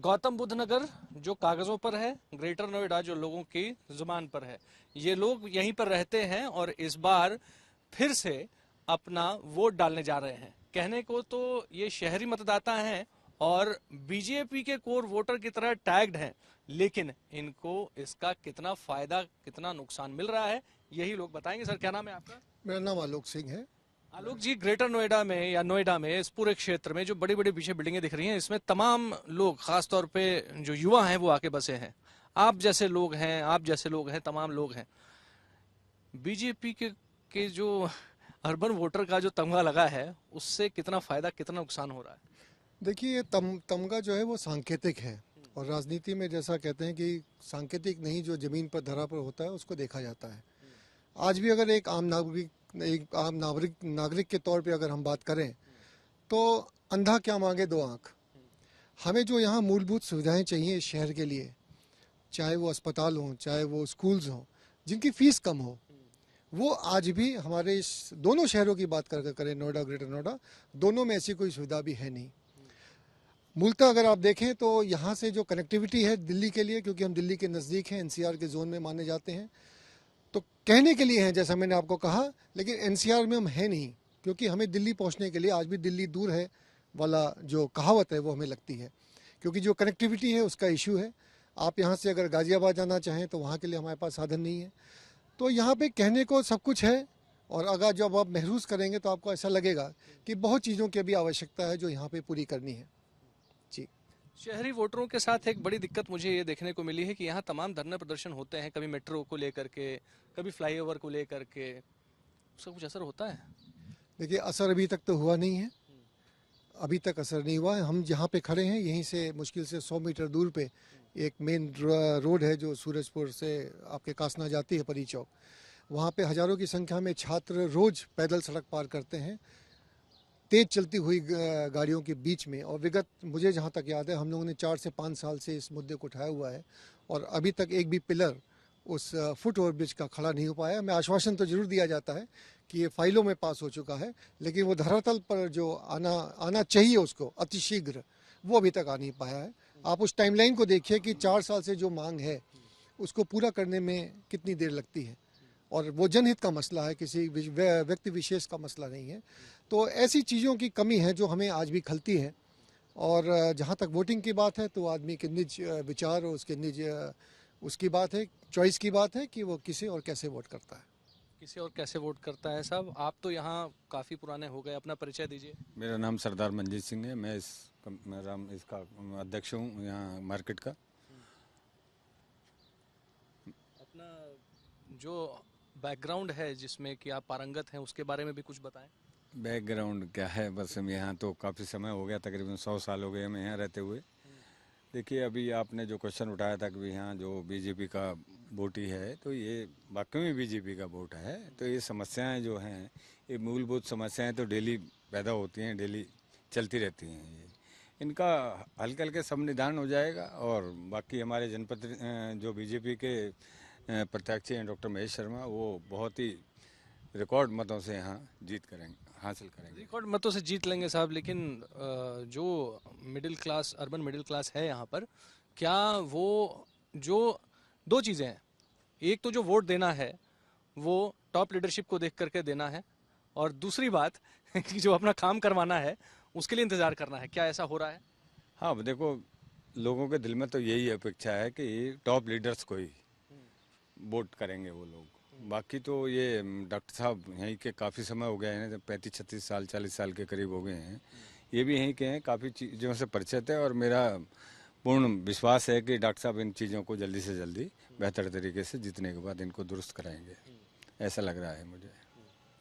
गौतम बुद्ध नगर जो कागजों पर है, ग्रेटर नोएडा जो लोगों की जुबान पर है। ये लोग यहीं पर रहते हैं और इस बार फिर से अपना वोट डालने जा रहे हैं। कहने को तो ये शहरी मतदाता हैं और बीजेपी के कोर वोटर की तरह टैग्ड हैं, लेकिन इनको इसका कितना फायदा कितना नुकसान मिल रहा है यही लोग बताएंगे। सर, क्या नाम है आपका? मेरा नाम आलोक सिंह है। आलोक जी, ग्रेटर नोएडा में या नोएडा में इस पूरे क्षेत्र में जो बड़ी बड़ी पीछे बिल्डिंगें दिख रही हैं, इसमें तमाम लोग, खासतौर पे जो युवा हैं, वो आके बसे हैं। आप जैसे लोग हैं, आप जैसे लोग हैं, तमाम लोग हैं। बीजेपी के जो अर्बन वोटर का जो तमगा लगा है, उससे कितना फायदा कितना नुकसान हो रहा है? देखिए, ये तमगा जो है वो सांकेतिक है, और राजनीति में जैसा कहते हैं कि सांकेतिक नहीं, जो जमीन पर धरा पर होता है उसको देखा जाता है। आज भी अगर एक आम नागरिक के तौर पे अगर हम बात करें तो अंधा क्या मांगे दो आंख। हमें जो यहाँ मूलभूत सुविधाएं चाहिए इस शहर के लिए, चाहे वो अस्पताल हों, चाहे वो स्कूल्स हों, जिनकी फीस कम हो, वो आज भी हमारे इस दोनों शहरों की बात करके करें, नोएडा ग्रेटर नोएडा, दोनों में ऐसी कोई सुविधा भी है नहीं। मूलतः अगर आप देखें तो यहाँ से जो कनेक्टिविटी है दिल्ली के लिए, क्योंकि हम दिल्ली के नज़दीक हैं, एनसीआर के जोन में माने जाते हैं, तो कहने के लिए हैं जैसा मैंने आपको कहा, लेकिन एनसीआर में हम हैं नहीं, क्योंकि हमें दिल्ली पहुँचने के लिए आज भी दिल्ली दूर है वाला जो कहावत है वो हमें लगती है, क्योंकि जो कनेक्टिविटी है उसका इशू है। आप यहाँ से अगर गाज़ियाबाद जाना चाहें तो वहाँ के लिए हमारे पास साधन नहीं है। तो यहाँ पे कहने को सब कुछ है, और अगर जब आप महसूस करेंगे तो आपको ऐसा लगेगा कि बहुत चीज़ों की अभी आवश्यकता है जो यहाँ पे पूरी करनी है। जी। शहरी वोटरों के साथ एक बड़ी दिक्कत मुझे ये देखने को मिली है कि यहाँ तमाम धरना प्रदर्शन होते हैं, कभी मेट्रो को लेकर के, कभी फ्लाईओवर को लेकर के। उसका कुछ असर होता है? देखिए, असर अभी तक तो हुआ नहीं है, अभी तक असर नहीं हुआ है। हम जहाँ पे खड़े हैं यहीं से मुश्किल से 100 मीटर दूर पे एक मेन रोड है जो सूरजपुर से आपके कासना जाती है, परी चौक। वहाँ पे हज़ारों की संख्या में छात्र रोज़ पैदल सड़क पार करते हैं तेज़ चलती हुई गाड़ियों के बीच में। और विगत मुझे जहाँ तक याद है, हम लोगों ने 4 से 5 साल से इस मुद्दे को उठाया हुआ है, और अभी तक एक भी पिलर उस फुट ओवर ब्रिज का खड़ा नहीं हो पाया। हमें आश्वासन तो जरूर दिया जाता है कि ये फाइलों में पास हो चुका है, लेकिन वो धरातल पर जो आना चाहिए उसको अतिशीघ्र, वो अभी तक आ नहीं पाया है। आप उस टाइमलाइन को देखिए कि 4 साल से जो मांग है उसको पूरा करने में कितनी देर लगती है, और वो जनहित का मसला है, किसी व्यक्ति विशेष का मसला नहीं है। तो ऐसी चीज़ों की कमी है जो हमें आज भी खलती है। और जहाँ तक वोटिंग की बात है तो आदमी के निज विचार और उसके निज उसकी बात है, चॉइस की बात है कि वो किसे और कैसे वोट करता है। किसे और कैसे वोट करता है? साहब, आप तो यहाँ काफ़ी पुराने हो गए, अपना परिचय दीजिए। मेरा नाम सरदार मंजीत सिंह है। मैं इसका अध्यक्ष हूँ यहाँ मार्केट का। अपना जो बैकग्राउंड है जिसमें कि आप पारंगत हैं, उसके बारे में भी कुछ बताएं। बैकग्राउंड क्या है, बस हम यहाँ तो काफ़ी समय हो गया, तकरीबन 100 साल हो गए हमें यहाँ रहते हुए। देखिए, अभी आपने जो क्वेश्चन उठाया था कि यहाँ जो बीजेपी का वोट ही है, तो ये वाकई में बीजेपी का वोट है। तो ये समस्याएं जो हैं, ये मूलभूत समस्याएं तो डेली पैदा होती हैं, डेली चलती रहती हैं। ये इनका हल्के हल्के सब निदान हो जाएगा। और बाकी हमारे जनपद जो बीजेपी के प्रत्याशी हैं डॉक्टर महेश शर्मा, वो बहुत ही रिकॉर्ड मतों से यहाँ हासिल करेंगे। रिकॉर्ड मतों से जीत लेंगे साहब, लेकिन जो middle class, urban middle class है यहाँ पर, क्या वो जो दो चीज़ें हैं, एक तो जो वोट देना है वो टॉप लीडरशिप को देख करके देना है, और दूसरी बात कि जो अपना काम करवाना है उसके लिए इंतज़ार करना है, क्या ऐसा हो रहा है? हाँ, अब देखो, लोगों के दिल में तो यही अपेक्षा है कि टॉप लीडर्स को ही वोट करेंगे वो लोग। बाकी तो ये डॉक्टर साहब यहीं के काफ़ी समय हो गया है, 35-36 साल 40 साल के करीब हो गए हैं। ये भी यहीं के हैं, काफ़ी चीज़ों से परिचित है, और मेरा पूर्ण विश्वास है कि डॉक्टर साहब इन चीज़ों को जल्दी से जल्दी बेहतर तरीके से जीतने के बाद इनको दुरुस्त कराएंगे, ऐसा लग रहा है मुझे।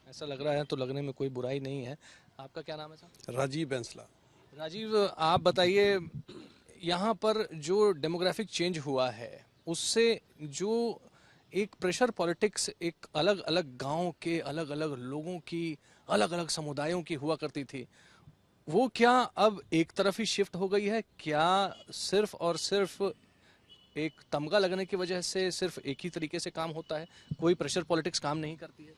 ऐसा लग रहा है तो लगने में कोई बुराई नहीं है। आपका क्या नाम है साहब? राजीव बैंसला। राजीव, आप बताइए, यहाँ पर जो डेमोग्राफिक चेंज हुआ है उससे जो एक प्रेशर पॉलिटिक्स एक अलग अलग गांव के अलग अलग लोगों की, अलग अलग समुदायों की हुआ करती थी, वो क्या अब एक तरफ ही शिफ्ट हो गई है? क्या सिर्फ और सिर्फ एक तमगा लगने की वजह से सिर्फ एक ही तरीके से काम होता है, कोई प्रेशर पॉलिटिक्स काम नहीं करती है?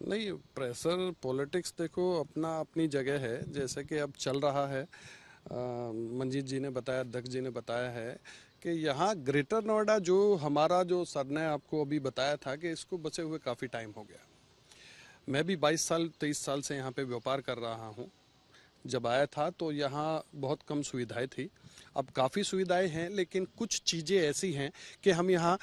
नहीं, प्रेशर पॉलिटिक्स देखो अपना अपनी जगह है, जैसे कि अब चल रहा है। मंजीत जी ने बताया, अध्यक्ष जी ने बताया है कि यहाँ ग्रेटर नोएडा जो हमारा, जो सर ने आपको अभी बताया था कि इसको बचे हुए काफ़ी टाइम हो गया। मैं भी 23 साल से यहाँ पे व्यापार कर रहा हूँ। जब आया था तो यहाँ बहुत कम सुविधाएं थी, अब काफ़ी सुविधाएं हैं, लेकिन कुछ चीज़ें ऐसी हैं कि हम यहाँ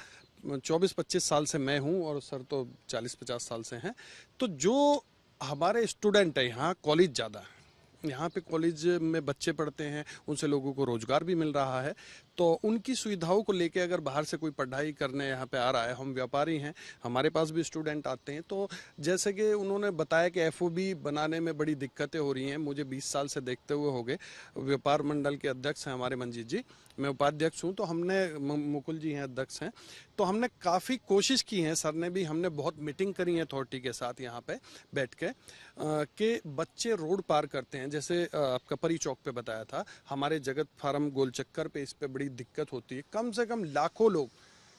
24-25 साल से मैं हूँ और सर तो 40-50 साल से हैं। तो जो हमारे स्टूडेंट है यहाँ, कॉलेज ज़्यादा है, यहाँ पे कॉलेज में बच्चे पढ़ते हैं, उनसे लोगों को रोजगार भी मिल रहा है। तो उनकी सुविधाओं को लेके अगर बाहर से कोई पढ़ाई करने यहाँ पे आ रहा है, हम व्यापारी हैं, हमारे पास भी स्टूडेंट आते हैं, तो जैसे कि उन्होंने बताया कि एफओबी बनाने में बड़ी दिक्कतें हो रही हैं। मुझे 20 साल से देखते हुए हो गए। व्यापार मंडल के अध्यक्ष हैं हमारे मंजीत जी, मैं उपाध्यक्ष हूँ, तो हमने, मुकुल जी हैं अध्यक्ष हैं, तो हमने काफ़ी कोशिश की है, सर ने भी, हमने बहुत मीटिंग करी है अथॉरिटी के साथ यहाँ पे बैठ के, कि बच्चे रोड पार करते हैं। जैसे आपका परी चौक पे बताया था, हमारे जगत फार्म गोल चक्कर पे इस पे बड़ी दिक्कत होती है। कम से कम लाखों लोग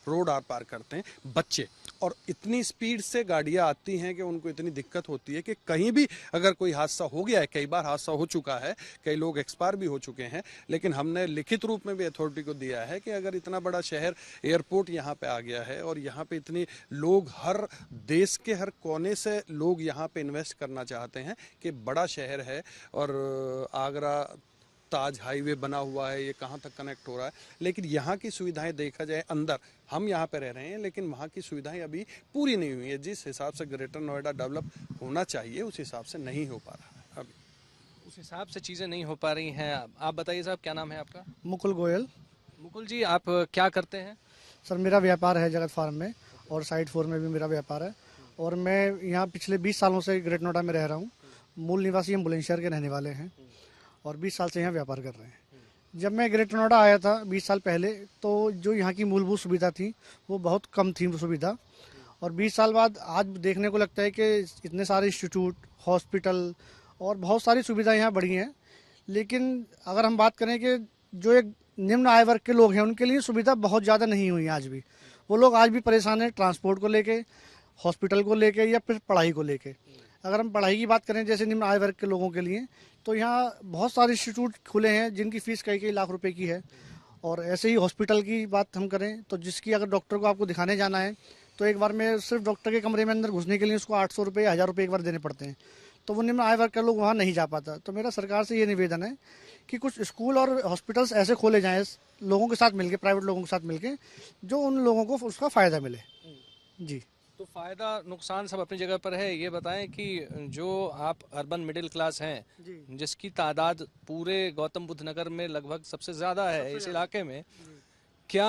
रोड आर पार करते हैं बच्चे, और इतनी स्पीड से गाड़ियां आती हैं कि उनको इतनी दिक्कत होती है कि कहीं भी अगर कोई हादसा हो गया है, कई बार हादसा हो चुका है, कई लोग एक्सपायर भी हो चुके हैं, लेकिन हमने लिखित रूप में भी अथॉरिटी को दिया है कि अगर इतना बड़ा शहर, एयरपोर्ट यहाँ पे आ गया है और यहाँ पे इतनी लोग, हर देश के हर कोने से लोग यहाँ पे इन्वेस्ट करना चाहते हैं कि बड़ा शहर है, और आगरा ताज हाईवे बना हुआ है, ये कहाँ तक कनेक्ट हो रहा है, लेकिन यहाँ की सुविधाएं देखा जाए, अंदर हम यहाँ पे रह रहे हैं, लेकिन वहाँ की सुविधाएं अभी पूरी नहीं हुई है। जिस हिसाब से ग्रेटर नोएडा डेवलप होना चाहिए उस हिसाब से नहीं हो पा रहा है अभी। उस हिसाब से चीज़ें नहीं हो पा रही हैं। आप बताइए साहब, क्या नाम है आपका? मुकुल गोयल। मुकुल जी, आप क्या करते हैं? सर मेरा व्यापार है जगत फार्म में, और साइड 4 में भी मेरा व्यापार है, और मैं यहाँ पिछले 20 सालों से ग्रेटर नोएडा में रह रहा हूँ। मूल निवासी हम बुलंदशहर के रहने वाले हैं और 20 साल से यहाँ व्यापार कर रहे हैं। जब मैं ग्रेटर नोएडा आया था 20 साल पहले, तो जो यहाँ की मूलभूत सुविधा थी वो बहुत कम थी सुविधा, और 20 साल बाद आज देखने को लगता है कि इतने सारे इंस्टीट्यूट, हॉस्पिटल और बहुत सारी सुविधाएं यहाँ बढ़ी हैं। लेकिन अगर हम बात करें कि जो एक निम्न आय वर्ग के लोग हैं, उनके लिए सुविधा बहुत ज़्यादा नहीं हुई आज भी। वो लोग आज भी परेशान हैं ट्रांसपोर्ट को लेके, हॉस्पिटल को लेके, या फिर पढ़ाई को लेके। अगर हम पढ़ाई की बात करें जैसे निम्न आय वर्ग के लोगों के लिए, तो यहाँ बहुत सारे इंस्टीट्यूट खुले हैं जिनकी फ़ीस कई लाख रुपए की है। और ऐसे ही हॉस्पिटल की बात हम करें तो जिसकी अगर डॉक्टर को आपको दिखाने जाना है तो एक बार में सिर्फ डॉक्टर के कमरे में अंदर घुसने के लिए उसको 800 रुपये, 1000 रुपये एक बार देने पड़ते हैं। तो वो निम्न आय वर्ग के लोग वहाँ नहीं जा पाता। तो मेरा सरकार से ये निवेदन है कि कुछ स्कूल और हॉस्पिटल्स ऐसे खोले जाएँ लोगों के साथ मिलके, प्राइवेट लोगों के साथ मिलके, जो उन लोगों को उसका फ़ायदा मिले। जी। तो फायदा नुकसान सब अपनी जगह पर है। ये बताएं कि जो आप अर्बन मिडिल क्लास हैं, जिसकी तादाद पूरे गौतम बुद्ध नगर में लगभग सबसे ज्यादा है इस इलाके में, क्या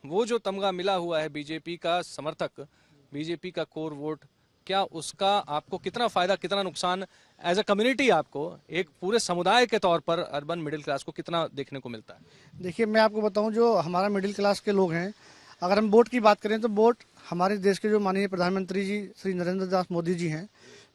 वो जो तमगा मिला हुआ है बीजेपी का समर्थक, बीजेपी का कोर वोट, क्या उसका आपको कितना फायदा, कितना नुकसान एज अ कम्युनिटी, आपको एक पूरे समुदाय के तौर पर अर्बन मिडिल क्लास को कितना देखने को मिलता है? देखिए, मैं आपको बताऊं, जो हमारा मिडिल क्लास के लोग हैं, अगर हम वोट की बात करें तो वोट हमारे देश के जो माननीय प्रधानमंत्री जी श्री नरेंद्र दास मोदी जी हैं,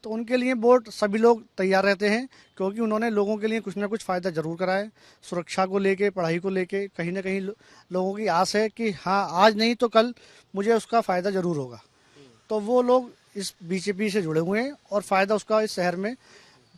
तो उनके लिए वोट सभी लोग तैयार रहते हैं, क्योंकि उन्होंने लोगों के लिए कुछ ना कुछ फ़ायदा ज़रूर करा है। सुरक्षा को लेके, पढ़ाई को लेके, कहीं ना कहीं लोगों की आस है कि हाँ, आज नहीं तो कल मुझे उसका फ़ायदा ज़रूर होगा। तो वो लोग इस बीजेपी से जुड़े हुए हैं और फ़ायदा उसका इस शहर में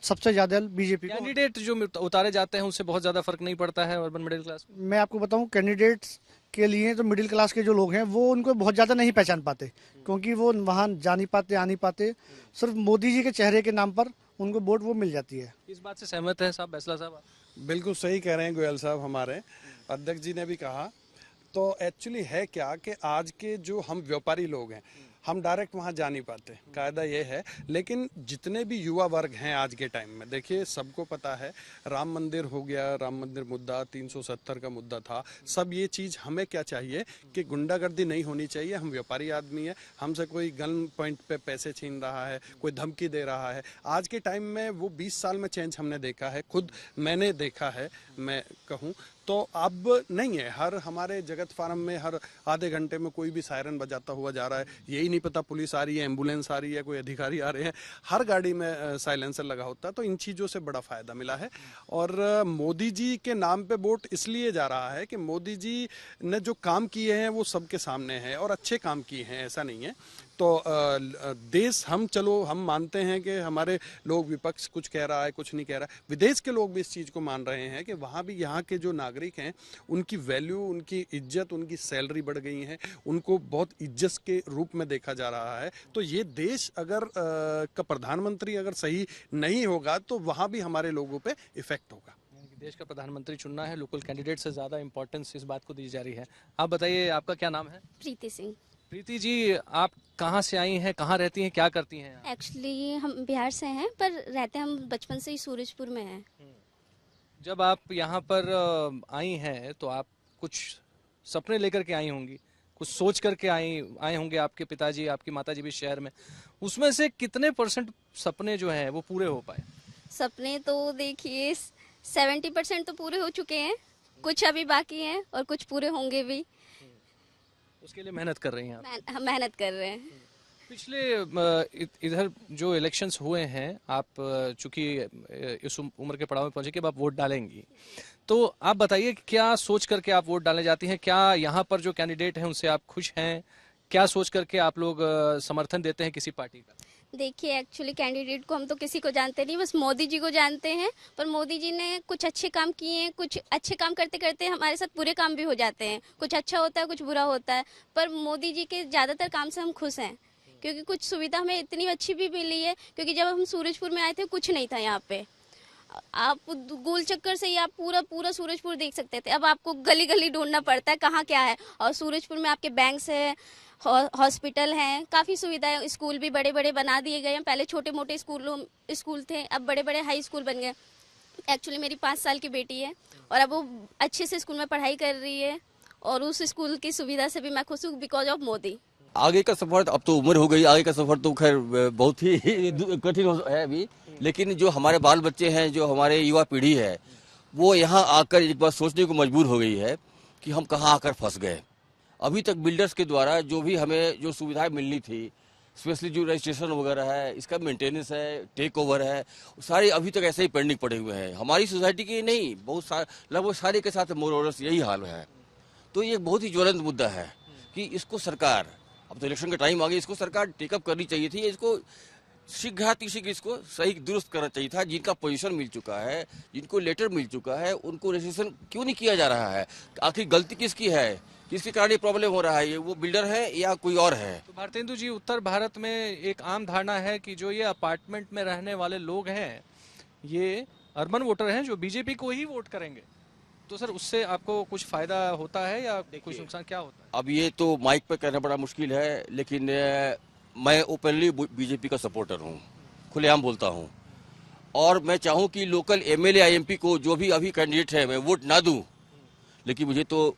सबसे ज़्यादा बीजेपी को। कैंडिडेट जो उतारे जाते हैं उससे बहुत ज़्यादा फर्क नहीं पड़ता है अर्बन मिडिल क्लास में? मैं आपको बताऊं, कैंडिडेट्स के लिए तो मिडिल क्लास के जो लोग हैं वो उनको बहुत ज़्यादा नहीं पहचान पाते, क्योंकि वो वहाँ जा नहीं पाते, आ नहीं पाते। सिर्फ मोदी जी के चेहरे के नाम पर उनको वोट वो मिल जाती है। इस बात से सहमत है साहब, बैसला साहब? बिल्कुल सही कह रहे हैं गोयल साहब, हमारे अध्यक्ष जी ने भी कहा। तो एक्चुअली है क्या कि आज के जो हम व्यापारी लोग हैं, हम डायरेक्ट वहाँ जा नहीं पाते, कायदा ये है। लेकिन जितने भी युवा वर्ग हैं आज के टाइम में, देखिए सबको पता है राम मंदिर हो गया, राम मंदिर मुद्दा 370 का मुद्दा था, सब ये चीज़ हमें क्या चाहिए कि गुंडागर्दी नहीं होनी चाहिए। हम व्यापारी आदमी है, हमसे कोई गन पॉइंट पे पैसे छीन रहा है, कोई धमकी दे रहा है। आज के टाइम में वो 20 साल में चेंज हमने देखा है, खुद मैंने देखा है, मैं कहूँ तो अब नहीं है। हर हमारे जगत फार्म में हर आधे घंटे में कोई भी सायरन बजाता हुआ जा रहा है, यही नहीं पता पुलिस आ रही है, एम्बुलेंस आ रही है, कोई अधिकारी आ रहे हैं, हर गाड़ी में साइलेंसर लगा होता है। तो इन चीज़ों से बड़ा फायदा मिला है। और मोदी जी के नाम पे वोट इसलिए जा रहा है कि मोदी जी ने जो काम किए हैं वो सबके सामने है और अच्छे काम किए हैं, ऐसा नहीं है। तो देश हम मानते हैं कि हमारे लोग, विपक्ष कुछ कह रहा है, कुछ नहीं कह रहा है, विदेश के लोग भी इस चीज़ को मान रहे हैं कि वहाँ भी यहाँ के जो नागरिक हैं उनकी वैल्यू, उनकी इज्जत, उनकी सैलरी बढ़ गई है, उनको बहुत इज्जत के रूप में देखा जा रहा है। तो ये देश अगर का प्रधानमंत्री अगर सही नहीं होगा तो वहाँ भी हमारे लोगों पे इफेक्ट होगा। देश का प्रधानमंत्री चुनना है, लोकल कैंडिडेट से ज़्यादा इंपॉर्टेंस इस बात को दी जा रही है। आप बताइए, आपका क्या नाम है? प्रीति सिंह। प्रीति जी, आप कहाँ से आई हैं, कहाँ रहती हैं, क्या करती हैं? एक्चुअली हम बिहार से हैं, पर रहते हम बचपन से ही सूरजपुर में हैं। जब आप यहाँ पर आई हैं तो आप कुछ सपने लेकर के आई होंगी, कुछ सोच करके आए होंगे, आपके पिताजी, आपकी माताजी भी शहर में। उसमें से कितने % सपने जो हैं वो पूरे हो पाए? सपने तो देखिए 70% तो पूरे हो चुके हैं, कुछ अभी बाकी हैं और कुछ पूरे होंगे भी। उसके लिए मेहनत कर रही हैं आप? हम मेहनत कर रहे हैं। पिछले इधर जो इलेक्शंस हुए हैं, आप चूंकि इस उम्र के पड़ाव में पहुंचे कि अब आप वोट डालेंगी, तो आप बताइए क्या सोच करके आप वोट डालने जाती हैं? क्या यहाँ पर जो कैंडिडेट हैं उनसे आप खुश हैं? क्या सोच करके आप लोग समर्थन देते हैं किसी पार्टी का? देखिए, एक्चुअली कैंडिडेट को हम तो किसी को जानते नहीं, बस मोदी जी को जानते हैं। पर मोदी जी ने कुछ अच्छे काम किए हैं, कुछ अच्छे काम करते करते हमारे साथ बुरे काम भी हो जाते हैं। कुछ अच्छा होता है, कुछ बुरा होता है, पर मोदी जी के ज़्यादातर काम से हम खुश हैं, क्योंकि कुछ सुविधा हमें इतनी अच्छी भी मिली है। क्योंकि जब हम सूरजपुर में आए थे कुछ नहीं था यहाँ पे, आप गोल चक्कर से ही आप पूरा सूरजपुर देख सकते थे। अब आपको गली गली ढूंढना पड़ता है कहाँ क्या है। और सूरजपुर में आपके बैंक्स है, हॉस्पिटल हैं, काफ़ी सुविधाएं, स्कूल भी बड़े बड़े बना दिए गए हैं। पहले छोटे मोटे स्कूल थे, अब बड़े बड़े हाई स्कूल बन गए। एक्चुअली मेरी 5 साल की बेटी है और अब वो अच्छे से स्कूल में पढ़ाई कर रही है, और उस स्कूल की सुविधा से भी मैं खुश हूँ बिकॉज ऑफ मोदी। आगे का सफर, अब तो उम्र हो गई, आगे का सफर तो खैर बहुत ही कठिन है अभी, लेकिन जो हमारे बाल बच्चे हैं, जो हमारे युवा पीढ़ी है, वो यहाँ आकर एक बार सोचने को मजबूर हो गई है कि हम कहाँ आकर फंस गए। अभी तक बिल्डर्स के द्वारा जो भी हमें जो सुविधाएं मिलनी थी, स्पेशली जो रजिस्ट्रेशन वगैरह है, इसका मेंटेनेंस है, टेक ओवर है, सारे अभी तक ऐसे ही पेंडिंग पड़े हुए हैं। हमारी सोसाइटी के नहीं, बहुत लगभग सारे के साथ मोरओरस यही हाल है। तो ये बहुत ही ज्वलंत मुद्दा है कि इसको सरकार, अब तो इलेक्शन का टाइम आ गया, इसको सरकार टेकअप करनी चाहिए थी। इसको शीघ्र इसको सही दुरुस्त करना चाहिए था। जिनका पोजीशन मिल चुका है, जिनको लेटर मिल चुका है, उनको रजिस्ट्रेशन क्यों नहीं किया जा रहा है? आखिर गलती किसकी है, किसके कारण ये प्रॉब्लम हो रहा है? ये वो बिल्डर है या कोई और है? तो भारतेंदु जी, उत्तर भारत में एक आम धारणा है कि जो ये अपार्टमेंट में रहने वाले लोग हैं, ये अर्बन वोटर हैं जो बीजेपी को ही वोट करेंगे। तो सर, उससे आपको कुछ फायदा होता है या कुछ नुकसान, क्या होता है? अब ये तो माइक पर कहना बड़ा मुश्किल है, लेकिन मैं ओपनली बीजेपी का सपोर्टर हूँ, खुलेआम बोलता हूँ। और मैं चाहूँ कि लोकल एमएलए आईएमपी को जो भी अभी कैंडिडेट है मैं वोट ना दूँ, लेकिन मुझे तो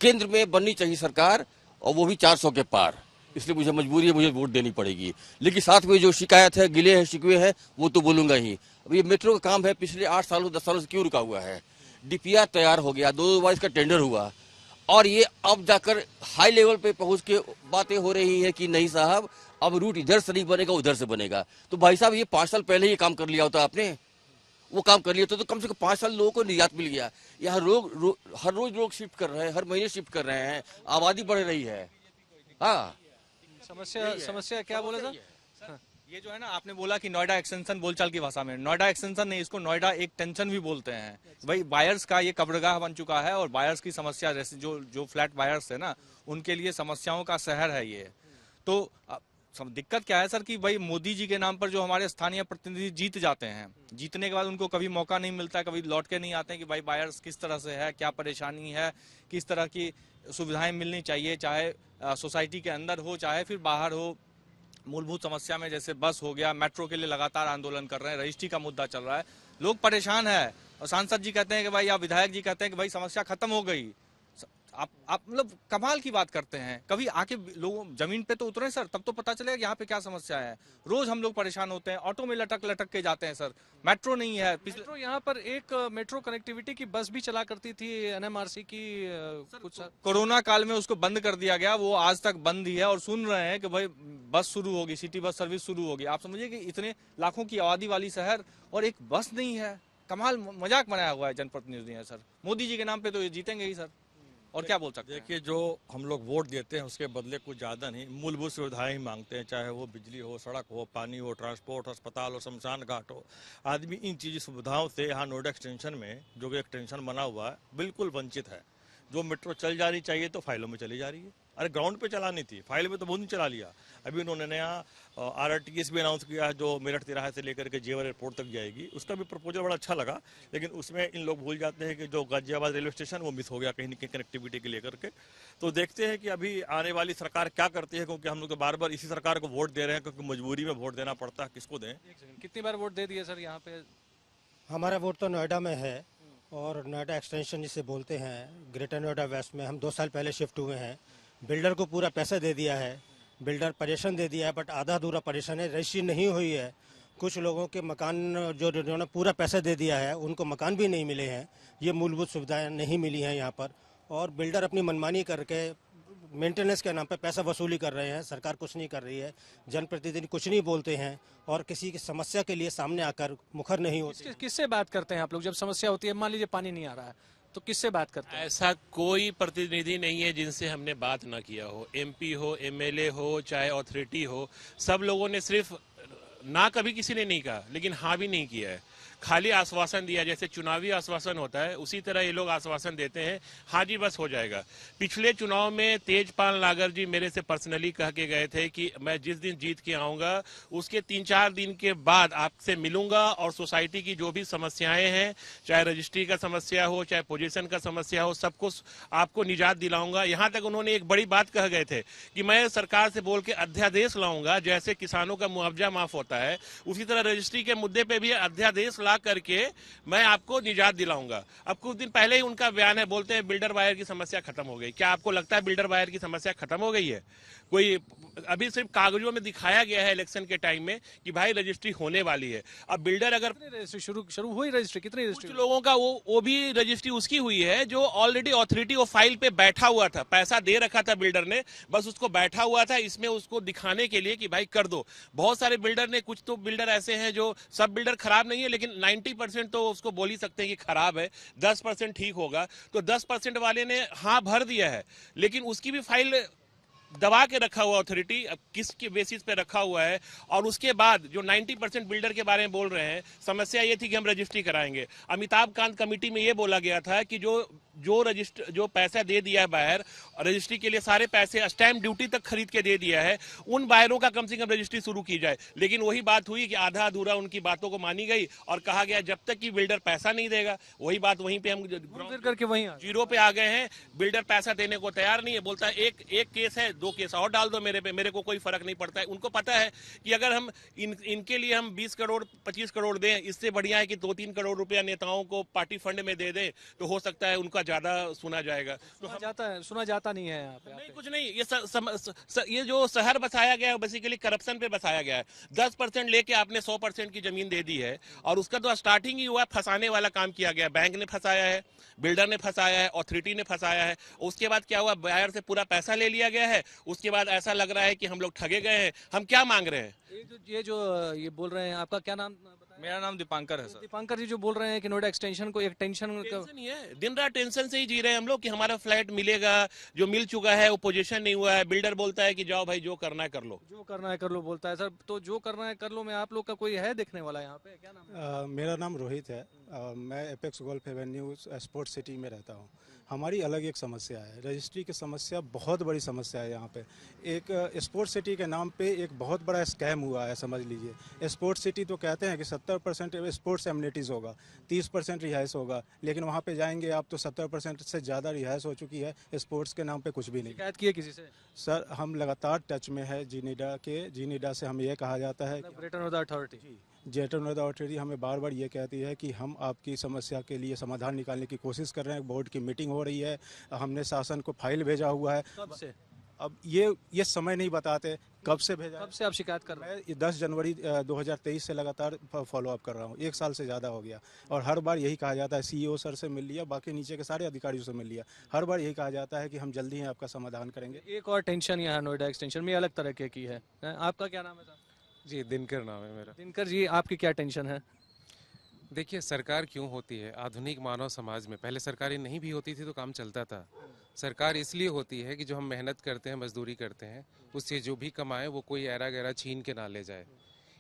केंद्र में बननी चाहिए सरकार, और वो भी 400 के पार। इसलिए मुझे मजबूरी है, मुझे वोट देनी पड़ेगी। लेकिन साथ में जो शिकायत है, गिले हैं, शिकवे हैं, वो तो बोलूंगा ही। अब ये मेट्रो का काम है, पिछले 8 सालों 10 सालों से क्यों रुका हुआ है? डीपीआर तैयार हो गया, 2 बार इसका टेंडर हुआ, और ये अब जाकर हाई लेवल पे पहुंच के बातें हो रही है कि नहीं साहब, अब रूट इधर से नहीं बनेगा, उधर से बनेगा। तो भाई साहब, ये 5 साल पहले ये काम कर लिया होता आपने, वो काम कर लिया तो कम से कम 5 साल लोगों को निजात मिल गया। यहाँ हर रोज लोग शिफ्ट कर रहे हैं, हर महीने शिफ्ट कर रहे हैं, आबादी बढ़ रही है। हाँ, समस्या क्या बोला था? ये जो है ना, आपने बोला कि नोएडा एक्सटेंशन, बोलचाल की भाषा में नोएडा एक्सटेंशन नहीं, इसको नोएडा एक टेंशन भी बोलते हैं। भाई बायर्स का ये कब्रगाह बन चुका है, और बायर्स की समस्या, जैसे जो फ्लैट बायर्स है ना, उनके लिए समस्याओं का शहर है ये। तो दिक्कत क्या है सर कि भाई मोदी जी के नाम पर जो हमारे स्थानीय प्रतिनिधि जीत जाते हैं, जीतने के बाद उनको कभी मौका नहीं मिलता, कभी लौट के नहीं आते हैं कि भाई बायर्स किस तरह से है, क्या परेशानी है, किस तरह की सुविधाएं मिलनी चाहिए, चाहे सोसाइटी के अंदर हो चाहे फिर बाहर हो। मूलभूत समस्या में जैसे बस हो गया, मेट्रो के लिए लगातार आंदोलन कर रहे हैं, रजिस्ट्री का मुद्दा चल रहा है, लोग परेशान है। और सांसद जी कहते हैं कि भाई, या विधायक जी कहते हैं कि भाई समस्या खत्म हो गई। आप मतलब कमाल की बात करते हैं। कभी आके लोगों जमीन पे तो उतरे सर, तब तो पता चलेगा यहाँ पे क्या समस्या है। रोज हम लोग परेशान होते हैं, ऑटो में लटक के जाते हैं सर, मेट्रो नहीं है। मेट्रो, यहाँ पर एक मेट्रो कनेक्टिविटी की बस भी चला करती थी एनएमआरसी की, कुछ कोरोना काल में उसको बंद कर दिया गया, वो आज तक बंद ही है। और सुन रहे हैं कि भाई बस शुरू होगी, सिटी बस सर्विस शुरू होगी। आप समझिए कि इतने लाखों की आबादी वाली शहर और एक बस नहीं है। कमाल, मजाक बनाया हुआ है जनप्रतिनिधि है सर। मोदी जी के नाम पे तो ये जीतेंगे ही सर। और क्या बोल सकते हैं? देखिए, जो हम लोग वोट देते हैं उसके बदले कुछ ज़्यादा नहीं, मूलभूत सुविधाएं ही मांगते हैं, चाहे वो बिजली हो, सड़क हो, पानी हो, ट्रांसपोर्ट, अस्पताल हो, शमशान घाट हो। आदमी इन चीज़ सुविधाओं से यहाँ नोएडा एक्सटेंशन में जो कि एक्सटेंशन बना हुआ है बिल्कुल वंचित है। जो मेट्रो चल जानी चाहिए तो फाइलों में चली जा रही है। अरे ग्राउंड पे चलानी थी, फाइल में तो बहुत नहीं चला लिया। अभी उन्होंने नया RRTS भी अनाउंस किया है जो मेरठ तिराहे से लेकर के जेवर एयरपोर्ट तक जाएगी। उसका भी प्रपोजल बड़ा अच्छा लगा, लेकिन उसमें इन लोग भूल जाते हैं कि जो गाजियाबाद रेलवे स्टेशन वो मिस हो गया कहीं न कहीं कनेक्टिविटी के लेकर के। तो देखते हैं कि अभी आने वाली सरकार क्या करती है, क्योंकि हम लोग तो बार बार इसी सरकार को वोट दे रहे हैं, क्योंकि मजबूरी में वोट देना पड़ता है। किसको दें? कितनी बार वोट दे दिए सर यहाँ पे? हमारा वोट तो नोएडा में है, और नोएडा एक्सटेंशन जिसे बोलते हैं, ग्रेटर नोएडा वेस्ट में हम 2 साल पहले शिफ्ट हुए हैं। बिल्डर को पूरा पैसा दे दिया है, बिल्डर परेशान दे दिया है, बट आधा अधूरा परेशान है, रजिस्ट्री नहीं हुई है। कुछ लोगों के मकान जो जिन्होंने पूरा पैसा दे दिया है उनको मकान भी नहीं मिले हैं। ये मूलभूत सुविधाएं नहीं मिली हैं यहाँ पर, और बिल्डर अपनी मनमानी करके मेंटेनेंस के नाम पे पैसा वसूली कर रहे हैं। सरकार कुछ नहीं कर रही है, जनप्रतिनिधि कुछ नहीं बोलते हैं, और किसी की समस्या के लिए सामने आकर मुखर नहीं होते। किससे बात करते हैं आप लोग जब समस्या होती है? मान लीजिए पानी नहीं आ रहा है तो किससे बात करते हैं? ऐसा कोई प्रतिनिधि नहीं है जिनसे हमने बात ना किया हो। MP हो, MLA हो, चाहे अथॉरिटी हो, सब लोगों ने सिर्फ ना कभी किसी ने नहीं कहा, लेकिन हाँ भी नहीं किया है। खाली आश्वासन दिया, जैसे चुनावी आश्वासन होता है उसी तरह ये लोग आश्वासन देते हैं, हाँ जी बस हो जाएगा। पिछले चुनाव में तेजपाल नागर जी मेरे से पर्सनली कह के गए थे कि मैं जिस दिन जीत के आऊँगा उसके 3-4 दिन के बाद आपसे मिलूंगा, और सोसाइटी की जो भी समस्याएं हैं, चाहे रजिस्ट्री का समस्या हो, चाहे पोजीशन का समस्या हो, सबको आपको निजात दिलाऊंगा। यहाँ तक उन्होंने एक बड़ी बात कह गए थे कि मैं सरकार से बोल के अध्यादेश लाऊंगा, जैसे किसानों का मुआवजा माफ होता है उसी तरह रजिस्ट्री के मुद्दे पे भी अध्यादेश ला करके मैं आपको निजात दिलाऊंगा। अब कुछ दिन पहले ही उनका बयान है, बोलते हैं बिल्डर बायर की समस्या खत्म हो गई। क्या आपको लगता है बिल्डर बायर की समस्या खत्म हो गई है? कोई अभी सिर्फ कागजों में दिखाया गया है इलेक्शन के टाइम में कि भाई रजिस्ट्री होने वाली है। अब बिल्डर अगर रजिस्ट्री शुरू हुई, रजिस्ट्री कितनी रजिस्ट्री? कुछ लोगों का वो भी रजिस्ट्री उसकी हुई है जो ऑलरेडी अथॉरिटी वो फाइल पे बैठा हुआ था, पैसा दे रखा था बिल्डर ने, बस उसको बैठा हुआ था इसमें उसको दिखाने के लिए कि भाई कर दो। बहुत सारे बिल्डर ने, कुछ तो बिल्डर ऐसे हैं जो, सब बिल्डर खराब नहीं है लेकिन 90% तो उसको बोल ही सकते हैं कि खराब है, 10% ठीक होगा। तो 10% वाले ने हाँ भर दिया है, लेकिन उसकी भी फाइल दबा के रखा हुआ अथॉरिटी, अब किसके बेसिस पे रखा हुआ है। और उसके बाद जो 90% बिल्डर के बारे में बोल रहे हैं, समस्या ये थी कि हम रजिस्ट्री कराएंगे। अमिताभ कांत कमेटी में ये बोला गया था कि जो पैसा दे दिया है बायर रजिस्ट्री के लिए, सारे पैसे स्टैंप ड्यूटी तक खरीद के दे दिया है, उन बायरों का कम से कम रजिस्ट्री शुरू की जाए। लेकिन वही बात हुई कि आधा अधूरा उनकी बातों को मानी गई और कहा गया जब तक कि बिल्डर पैसा नहीं देगा। वही बात वहीं पे हम करके वहीं जीरो पे आ गए हैं। बिल्डर पैसा देने को तैयार नहीं है, बोलता है एक केस है, 2 केस और डाल दो मेरे पे, मेरे को कोई फर्क नहीं पड़ता है। उनको पता है कि अगर हम इनके लिए हम 20 करोड़ 25 करोड़ दें, इससे बढ़िया है कि 2-3 करोड़ रुपया नेताओं को पार्टी फंड में दे दें, तो हो सकता है उनका ज्यादा सुना जाएगा। सुना जाता नहीं है यहाँ पे। नहीं, कुछ नहीं। ये जो शहर बसाया गया है बेसिकली करप्शन पे बसाया गया है। 10% लेके आपने 100% की जमीन दे दी है, और उसका तो स्टार्टिंग ही हुआ, फंसाने वाला काम किया गया। बैंक ने फंसाया है, बिल्डर ने फंसाया है, अथॉरिटी ने फंसाया है। उसके बाद क्या हुआ, बायर से पूरा पैसा ले लिया गया है। उसके बाद ऐसा लग रहा है कि हम लोग ठगे गए हैं। हम क्या मांग रहे हैं? ये बोल रहे हैं, आपका क्या नाम? मेरा नाम दीपांकर है सर। दीपांकर जी जो बोल रहे हैं कि नोएडा एक्सटेंशन को एक टेंशन नहीं है, दिन रात टेंशन से ही जी रहे हैं हम लोग कि हमारा फ्लैट मिलेगा, जो मिल चुका है वो पोजीशन नहीं हुआ है। बिल्डर बोलता है कि जाओ भाई जो करना है कर लो, जो करना है कर लो बोलता है सर। तो जो करना है कर लो में आप लोग का कोई है देखने वाला यहाँ पे? क्या नाम है? मेरा नाम रोहित है। मैं apex golf Avenue sports city में रहता हूँ। हमारी अलग एक समस्या है, रजिस्ट्री की समस्या बहुत बड़ी समस्या है यहाँ पे। एक स्पोर्ट्स सिटी के नाम पे एक बहुत बड़ा स्कैम हुआ है, समझ लीजिए। स्पोर्ट्स सिटी तो कहते हैं कि 70% स्पोर्ट्स एमिनिटीज़ होगा, 30% रिहाइश होगा, लेकिन वहाँ पे जाएंगे आप तो 70% से ज़्यादा रिहाइश हो चुकी है। स्पोर्ट्स के नाम पे कुछ भी नहीं। शिकायत की है किसी से? सर हम लगातार टच में है जीनीडा से हमें यह कहा जाता है, greater Noida authority, greater Noida authority हमें बार बार ये कहती है कि हम आपकी समस्या के लिए समाधान निकालने की कोशिश कर रहे हैं। बोर्ड की मीटिंग हो रही है, हमने शासन को फाइल भेजा हुआ है। कब से? अब ये समय नहीं बताते कब से भेजा। कब से आप शिकायत कर रहे हैं? मैं 10 जनवरी 2023 से लगातार फॉलो अप कर रहा हूँ, 1 साल से ज़्यादा हो गया। और हर बार यही कहा जाता है, CEO सर से मिल लिया, बाकी नीचे के सारे अधिकारियों से मिल लिया, हर बार यही कहा जाता है कि हम जल्दी ही आपका समाधान करेंगे। एक और टेंशन यहाँ नोएडा एक्सटेंशन में अलग तरह की है। आपका क्या नाम है साहब? जी दिनकर नाम है मेरा। दिनकर जी आपकी क्या टेंशन है? देखिए सरकार क्यों होती है? आधुनिक मानव समाज में पहले सरकारें नहीं भी होती थी तो काम चलता था। सरकार इसलिए होती है कि जो हम मेहनत करते हैं, मजदूरी करते हैं, उससे जो भी कमाए वो कोई ऐरा गैरा छीन के ना ले जाए।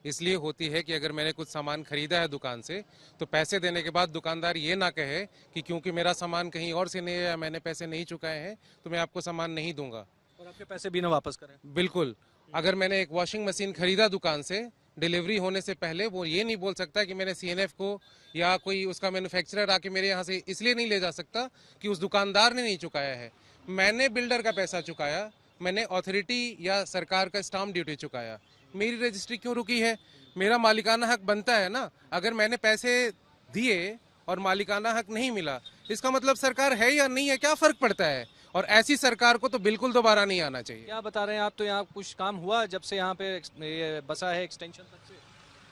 इसलिए होती है कि अगर मैंने कुछ सामान खरीदा है दुकान से, तो पैसे देने के बाद दुकानदार ये ना कहे कि क्योंकि मेरा सामान कहीं और से नहीं है या मैंने पैसे नहीं चुकाए हैं तो मैं आपको सामान नहीं दूंगा। और आपके पैसे भी ना वापस करें। बिल्कुल। अगर मैंने एक वॉशिंग मशीन खरीदा दुकान से, डिलीवरी होने से पहले वो ये नहीं बोल सकता कि मैंने CNF को या कोई उसका मैन्युफैक्चरर आके मेरे यहाँ से इसलिए नहीं ले जा सकता कि उस दुकानदार ने नहीं चुकाया है। मैंने बिल्डर का पैसा चुकाया, मैंने अथॉरिटी या सरकार का स्टाम्प ड्यूटी चुकाया, मेरी रजिस्ट्री क्यों रुकी है? मेरा मालिकाना हक बनता है ना। अगर मैंने पैसे दिए और मालिकाना हक नहीं मिला, इसका मतलब सरकार है या नहीं है, क्या फर्क पड़ता है? और ऐसी सरकार को तो बिल्कुल दोबारा नहीं आना चाहिए। क्या बता रहे हैं आप? तो यहाँ कुछ काम हुआ जब से यहाँ पे ये बसा है एक्सटेंशन तक से?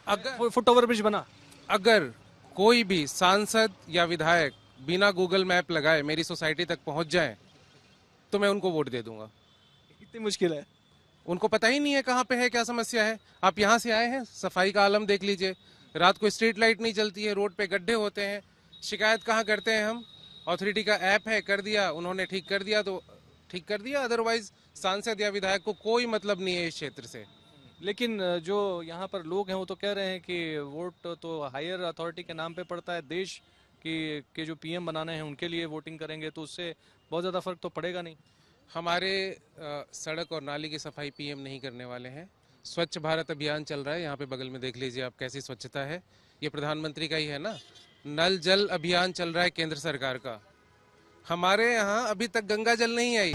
अगर फुट ओवर ब्रिज बना, अगर कोई भी सांसद या विधायक बिना गूगल मैप लगाए मेरी सोसाइटी तक पहुंच जाए तो मैं उनको वोट दे दूंगा। इतनी मुश्किल है? उनको पता ही नहीं है कहाँ पे है, क्या समस्या है। आप यहाँ से आए हैं, सफाई का आलम देख लीजिए। रात को स्ट्रीट लाइट नहीं चलती है, रोड पे गड्ढे होते हैं। शिकायत कहाँ करते हैं हम? अथॉरिटी का ऐप है, कर दिया, उन्होंने ठीक कर दिया तो ठीक कर दिया, अदरवाइज सांसद या विधायक को कोई मतलब नहीं है इस क्षेत्र से। लेकिन जो यहाँ पर लोग हैं वो तो कह रहे हैं कि वोट तो हायर अथॉरिटी के नाम पे पड़ता है, देश के जो PM बनाने हैं उनके लिए वोटिंग करेंगे तो उससे बहुत ज़्यादा फर्क तो पड़ेगा नहीं। हमारे सड़क और नाली की सफाई PM नहीं करने वाले हैं। स्वच्छ भारत अभियान चल रहा है, यहाँ पे बगल में देख लीजिए आप कैसी स्वच्छता है। ये प्रधानमंत्री का ही है ना। नल जल अभियान चल रहा है केंद्र सरकार का। हमारे यहाँ अभी तक गंगा जल नहीं आई।